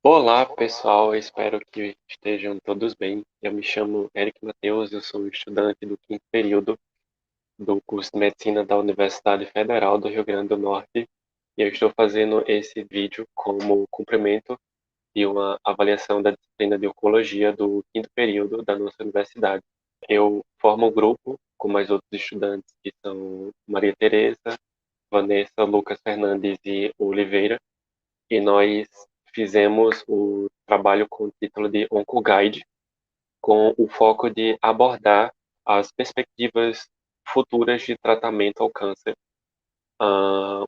Olá, pessoal, espero que estejam todos bem. Eu me chamo Eric Mateus, eu sou estudante do quinto período do curso de Medicina da Universidade Federal do Rio Grande do Norte e eu estou fazendo esse vídeo como cumprimento de uma avaliação da disciplina de Oncologia do quinto período da nossa universidade. Eu formo um grupo com mais outros estudantes que são Maria Tereza, Vanessa, Lucas Fernandes e Oliveira, e nós fizemos o trabalho com o título de OncoGuide, com o foco de abordar as perspectivas futuras de tratamento ao câncer.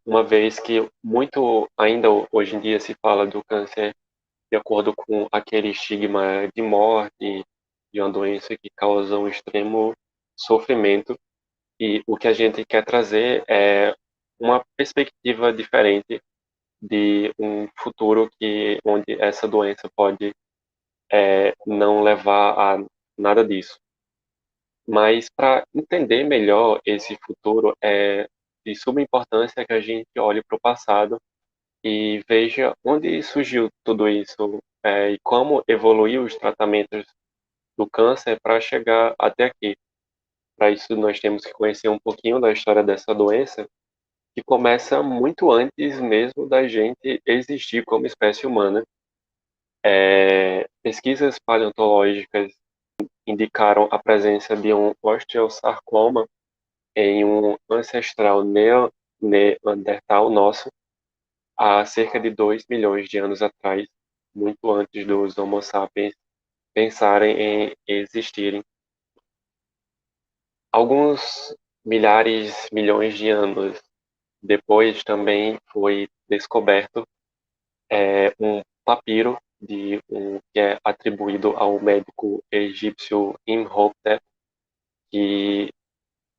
Uma vez que muito ainda hoje em dia se fala do câncer de acordo com aquele estigma de morte, de uma doença que causa um extremo sofrimento, e o que a gente quer trazer é uma perspectiva diferente de um futuro onde essa doença pode não levar a nada disso. Mas para entender melhor esse futuro, é de suma importância que a gente olhe para o passado e veja onde surgiu tudo isso, e como evoluiu os tratamentos do câncer para chegar até aqui. Para isso, nós temos que conhecer um pouquinho da história dessa doença, que começa muito antes mesmo da gente existir como espécie humana. Pesquisas paleontológicas indicaram a presença de um osteosarcoma em um ancestral neandertal nosso há cerca de 2 milhões de anos atrás, muito antes dos Homo sapiens pensarem em existirem. Alguns milhares, milhões de anos depois também foi descoberto um papiro que é atribuído ao médico egípcio Imhotep, que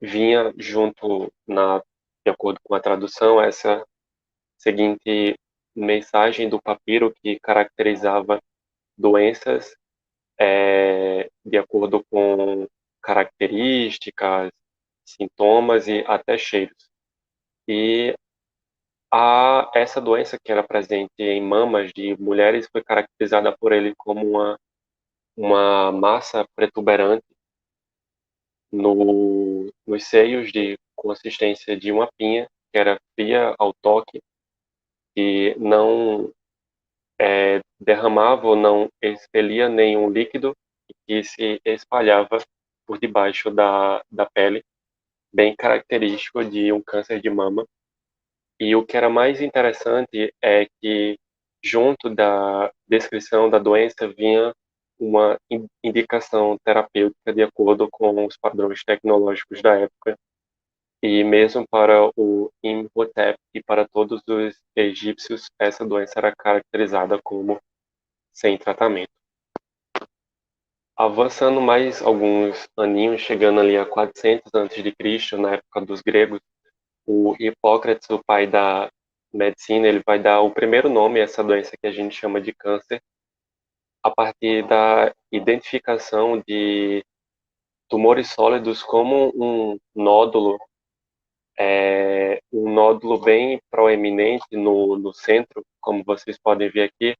vinha junto, de acordo com a tradução, essa seguinte mensagem do papiro que caracterizava doenças de acordo com características, sintomas e até cheiros. E essa doença que era presente em mamas de mulheres foi caracterizada por ele como uma massa protuberante nos seios de consistência de uma pinha, que era fria ao toque, que não derramava ou não expelia nenhum líquido e que se espalhava por debaixo da pele, bem característico de um câncer de mama. E o que era mais interessante é que, junto da descrição da doença, vinha uma indicação terapêutica de acordo com os padrões tecnológicos da época, e mesmo para o Imhotep e para todos os egípcios, essa doença era caracterizada como sem tratamento. Avançando mais alguns aninhos, chegando ali a 400 antes de Cristo, na época dos gregos, o Hipócrates, o pai da medicina, ele vai dar o primeiro nome a essa doença que a gente chama de câncer, a partir da identificação de tumores sólidos como um nódulo bem proeminente no centro, como vocês podem ver aqui,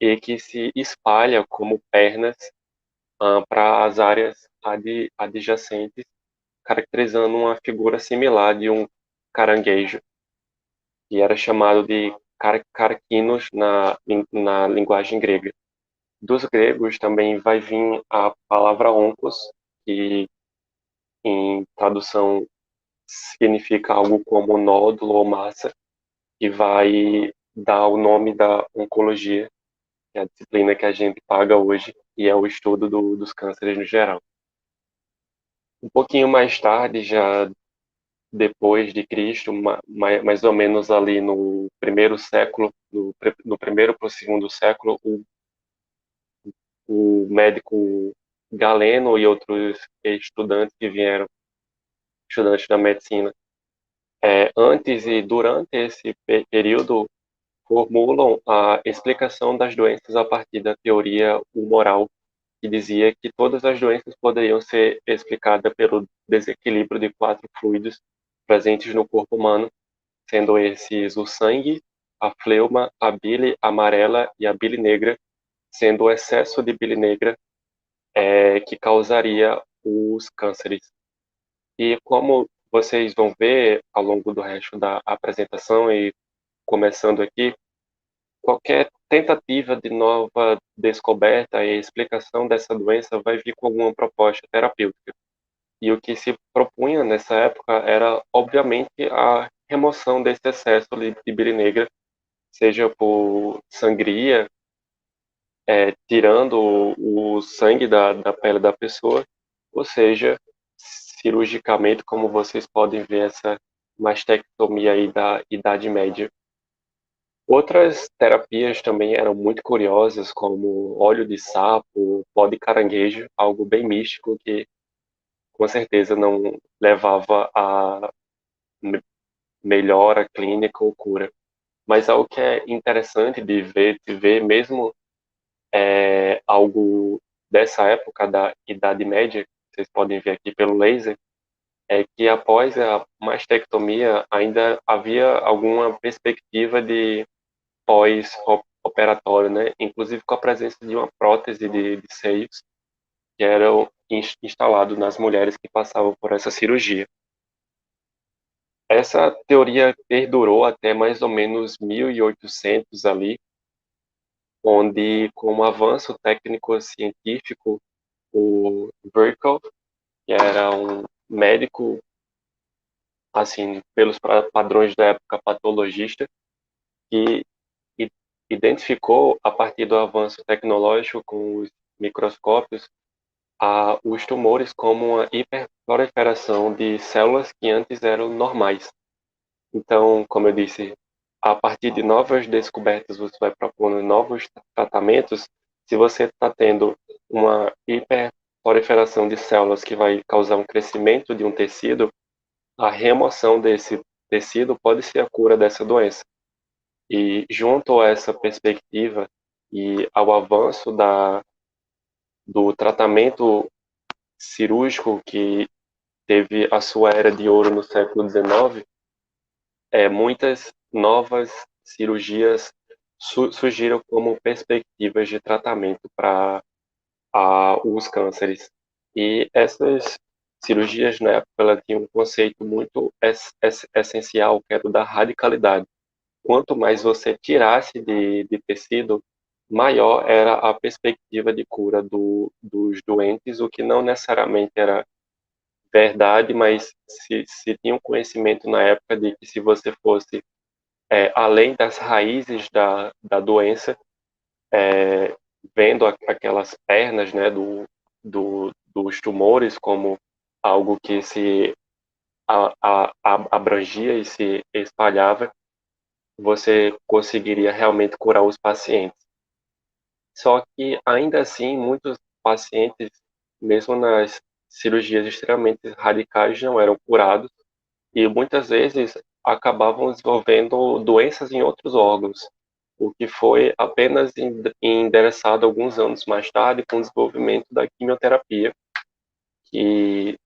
e que se espalha como pernas para as áreas adjacentes, caracterizando uma figura similar de um caranguejo, que era chamado de carquinos na linguagem grega. Dos gregos também vai vir a palavra oncos, que em tradução significa algo como nódulo ou massa, que vai dar o nome da oncologia, que é a disciplina que a gente paga hoje, e é o estudo dos cânceres no geral. Um pouquinho mais tarde, já depois de Cristo, mais ou menos ali no primeiro século, no primeiro para o segundo século, o médico Galeno e outros estudantes que vieram, estudantes da medicina, antes e durante esse período, formulam a explicação das doenças a partir da teoria humoral, que dizia que todas as doenças poderiam ser explicadas pelo desequilíbrio de quatro fluidos presentes no corpo humano, sendo esses o sangue, a fleuma, a bile amarela e a bile negra, sendo o excesso de bile negra que causaria os cânceres. E como vocês vão ver ao longo do resto da apresentação e começando aqui, qualquer tentativa de nova descoberta e explicação dessa doença vai vir com alguma proposta terapêutica. E o que se propunha nessa época era, obviamente, a remoção desse excesso de bile negra, seja por sangria, tirando o sangue da pele da pessoa, ou seja, cirurgicamente, como vocês podem ver essa mastectomia aí da Idade Média. Outras terapias também eram muito curiosas, como óleo de sapo, pó de caranguejo, algo bem místico que com certeza não levava a melhora clínica ou cura. Mas algo que é interessante de ver mesmo algo dessa época da Idade Média, vocês podem ver aqui pelo laser, é que após a mastectomia ainda havia alguma perspectiva de pós-operatório, né? Inclusive com a presença de uma prótese de seios que era instalado nas mulheres que passavam por essa cirurgia. Essa teoria perdurou até mais ou menos 1800 ali, onde com o avanço técnico-científico, o Virchow, que era um médico, assim, pelos padrões da época patologista, que identificou, a partir do avanço tecnológico com os microscópios, os tumores como uma hiperproliferação de células que antes eram normais. Então, como eu disse, a partir de novas descobertas, você vai propondo novos tratamentos. Se você está tendo uma hiperproliferação de células que vai causar um crescimento de um tecido, a remoção desse tecido pode ser a cura dessa doença. E junto a essa perspectiva e ao avanço do tratamento cirúrgico que teve a sua era de ouro no século XIX, muitas novas cirurgias surgiram como perspectivas de tratamento para os cânceres. E essas cirurgias, na época, ela tinha um conceito muito essencial, que era o da radicalidade. Quanto mais você tirasse de tecido, maior era a perspectiva de cura dos doentes, o que não necessariamente era verdade, mas se tinha um conhecimento na época de que se você fosse além das raízes da doença, vendo aquelas pernas, né, dos tumores como algo que se abrangia e se espalhava, você conseguiria realmente curar os pacientes. Só que, ainda assim, muitos pacientes, mesmo nas cirurgias extremamente radicais, não eram curados e muitas vezes acabavam desenvolvendo doenças em outros órgãos, o que foi apenas endereçado alguns anos mais tarde com o desenvolvimento da quimioterapia, que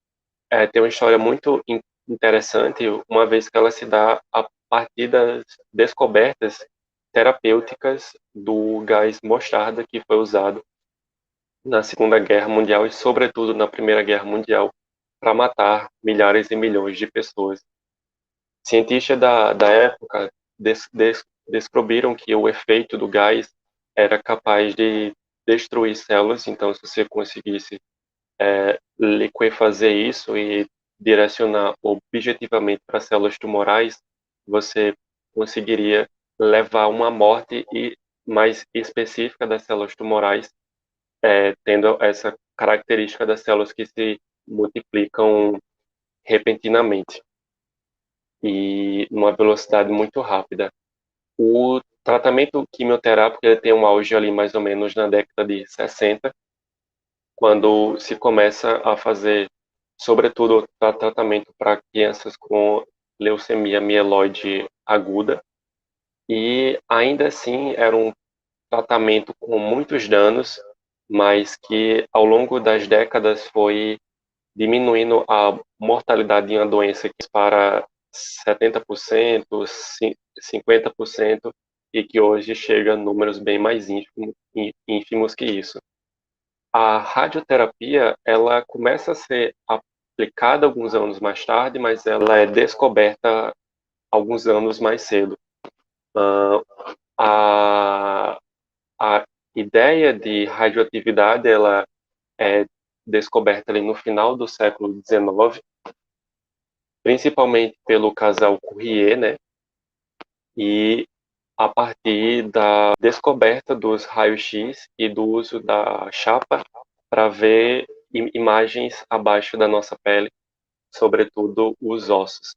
tem uma história muito interessante, uma vez que ela se dá a partir das descobertas terapêuticas do gás mostarda que foi usado na Segunda Guerra Mundial e, sobretudo, na Primeira Guerra Mundial para matar milhares e milhões de pessoas. Cientistas da época descobriram que o efeito do gás era capaz de destruir células, então se você conseguisse liquefazer isso e direcionar objetivamente para células tumorais, você conseguiria levar uma morte mais específica das células tumorais, tendo essa característica das células que se multiplicam repentinamente e numa velocidade muito rápida. O tratamento quimioterápico ele tem um auge ali mais ou menos na década de 60, quando se começa a fazer, sobretudo, tratamento para crianças com leucemia mieloide aguda, e ainda assim era um tratamento com muitos danos, mas que ao longo das décadas foi diminuindo a mortalidade de uma doença que para 70%, 50%, e que hoje chega a números bem mais ínfimos que isso. A radioterapia, ela começa a ser aplicada alguns anos mais tarde, mas ela é descoberta alguns anos mais cedo. A, a ideia de radioatividade, ela é descoberta ali no final do século XIX, principalmente pelo casal Curie, né? E a partir da descoberta dos raios-x e do uso da chapa para ver imagens abaixo da nossa pele, sobretudo os ossos.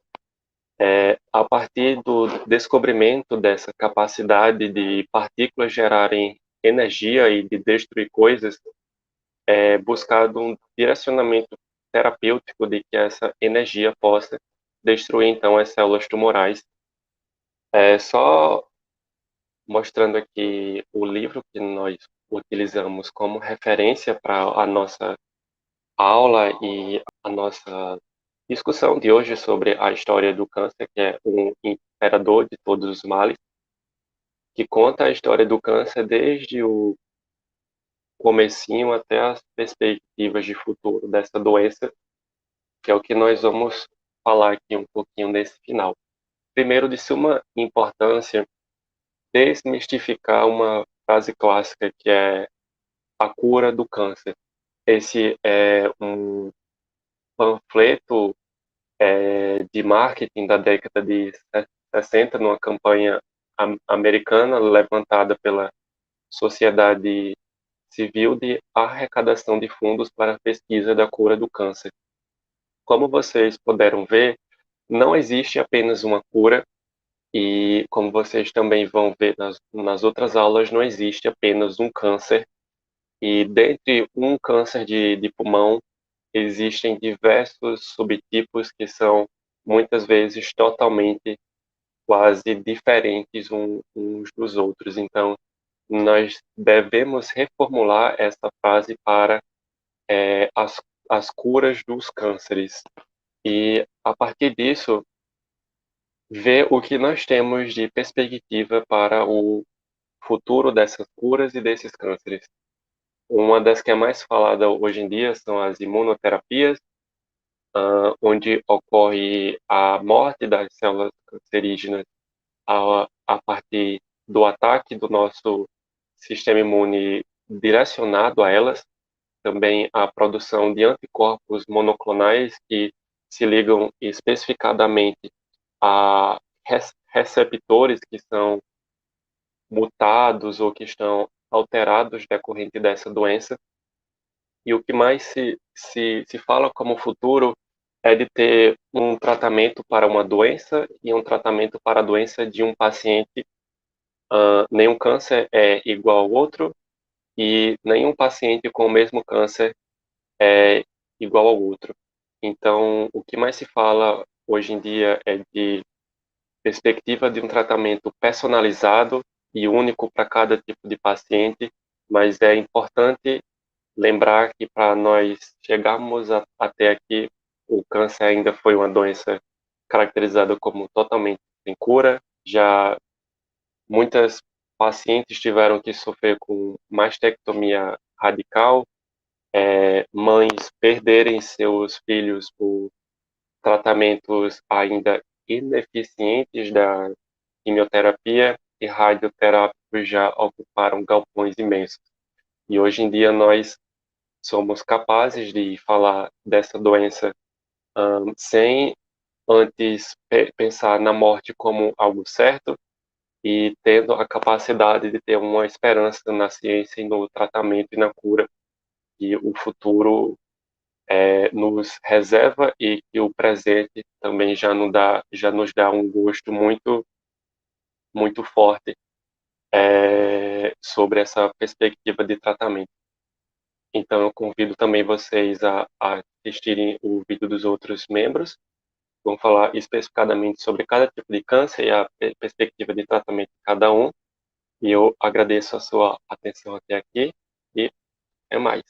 A partir do descobrimento dessa capacidade de partículas gerarem energia e de destruir coisas, é buscado um direcionamento terapêutico de que essa energia possa destruir então as células tumorais. Só mostrando aqui o livro que nós utilizamos como referência para a nossa aula e a nossa discussão de hoje sobre a história do câncer, que é um imperador de todos os males, que conta a história do câncer desde o comecinho até as perspectivas de futuro dessa doença, que é o que nós vamos falar aqui um pouquinho nesse final. Primeiro, de suma importância, desmistificar uma frase clássica que é a cura do câncer. Esse é um panfleto de marketing da década de 60, numa campanha americana levantada pela Sociedade Civil de Arrecadação de Fundos para a Pesquisa da Cura do Câncer. Como vocês puderam ver, não existe apenas uma cura, e como vocês também vão ver nas outras aulas, não existe apenas um câncer. E dentre um câncer de pulmão, existem diversos subtipos que são muitas vezes totalmente quase diferentes uns dos outros. Então, nós devemos reformular essa frase para as curas dos cânceres. E, a partir disso, ver o que nós temos de perspectiva para o futuro dessas curas e desses cânceres. Uma das que é mais falada hoje em dia são as imunoterapias, onde ocorre a morte das células cancerígenas a partir do ataque do nosso sistema imune direcionado a elas, também a produção de anticorpos monoclonais que se ligam especificadamente a receptores que são mutados ou que estão alterados decorrente dessa doença. E o que mais se fala como futuro é de ter um tratamento para uma doença e um tratamento para a doença de um paciente. Nenhum câncer é igual ao outro e nenhum paciente com o mesmo câncer é igual ao outro. Então, o que mais se fala hoje em dia é de perspectiva de um tratamento personalizado e único para cada tipo de paciente, mas é importante lembrar que para nós chegarmos até aqui, o câncer ainda foi uma doença caracterizada como totalmente sem cura. Já muitas pacientes tiveram que sofrer com mastectomia radical, mães perderem seus filhos por tratamentos ainda ineficientes da quimioterapia e radioterápicos já ocuparam galpões imensos. E hoje em dia nós somos capazes de falar dessa doença sem antes pensar na morte como algo certo e tendo a capacidade de ter uma esperança na ciência e no tratamento e na cura que o futuro nos reserva e que o presente também já nos dá um gosto muito forte sobre essa perspectiva de tratamento. Então, eu convido também vocês a assistirem o vídeo dos outros membros. Vamos falar especificadamente sobre cada tipo de câncer e a perspectiva de tratamento de cada um. E eu agradeço a sua atenção até aqui e até mais.